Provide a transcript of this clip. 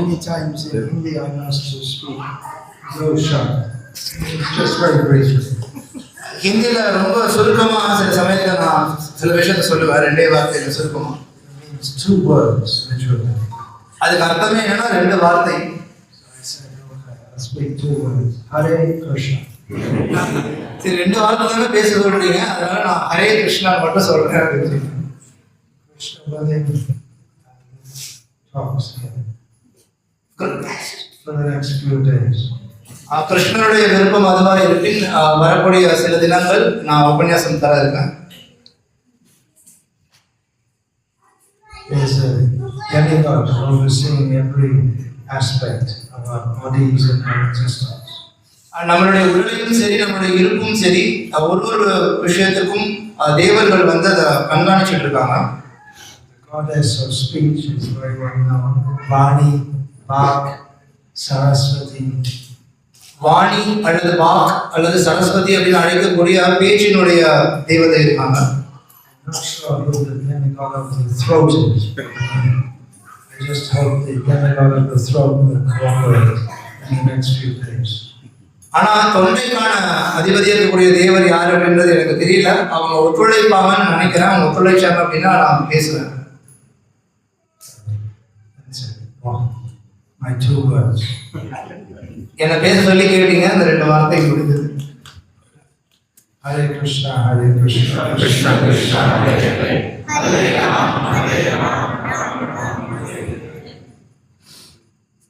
many times in Hindi I must to speak Rosha. Just very briefly. ஹிந்தியில ரொம்ப சுருக்கமா சில சமயத்துல நான் சில விஷயத்த சொல்லுவேன், ரெண்டே வார்த்தையில சுருக்கமா. It means two words literally. அதுக்கு அர்த்தமே என்னன்னா ரெண்டு வார்த்தை. So I said, okay, I'll speak two words. Hare Krishna. சரி, ரெண்டு வார்த்தை தானே பேச சொல்றீங்க, அதனால நான் ஹரே கிருஷ்ணா மட்டும் சொல்றேன் அப்படின்னு சொல்லி. Krishna willing talks again for the next few days. கிருஷ்ணனுடைய விருப்பம் அதுவாக இருப்பின் வரக்கூடிய சில தினங்கள் நான் உபன்யாசம் தர இருக்கேன். There's a demigod overseeing every aspect of our bodies and our existence. நம்மளுடைய உடலையும் சரி நம்மளுடைய இருப்பும் சரி ஒரு விஷயத்துக்கும் தேவர்கள் வந்து அதை கண்காணிச்சுட்டு இருக்காங்க. The goddess of speech is very well known. Vani, Bhag, Saraswati. Vani அல்லது பாக் அல்லது சரஸ்வதி அப்படின்னு அழைக்கக்கூடிய பேச்சினுடைய தேவதை இருக்காங்க. I'm not sure who the demigod of the throat is. I just hope the demigod of the throat will cooperate in the next few days. ஆனா தொண்டைக்கான அதிபதியாக இருக்கக்கூடிய தேவர் யார் அப்படின்றது எனக்கு தெரியல. அவங்க ஒத்துழைப்பாங்கன்னு நினைக்கிறேன். அவங்க ஒத்துழைச்சாங்க அப்படின்னா நான் பேசுவேன். That's it. Wow. My two words. என்ன பேச சொல்லி கேட்டீங்க, அந்த ரெண்டு வார்த்தை முடிஞ்சது. Hare Krishna, Hare Krishna, Krishna Krishna, Hare Hare, Hare Rama, Hare Rama, Rama Rama.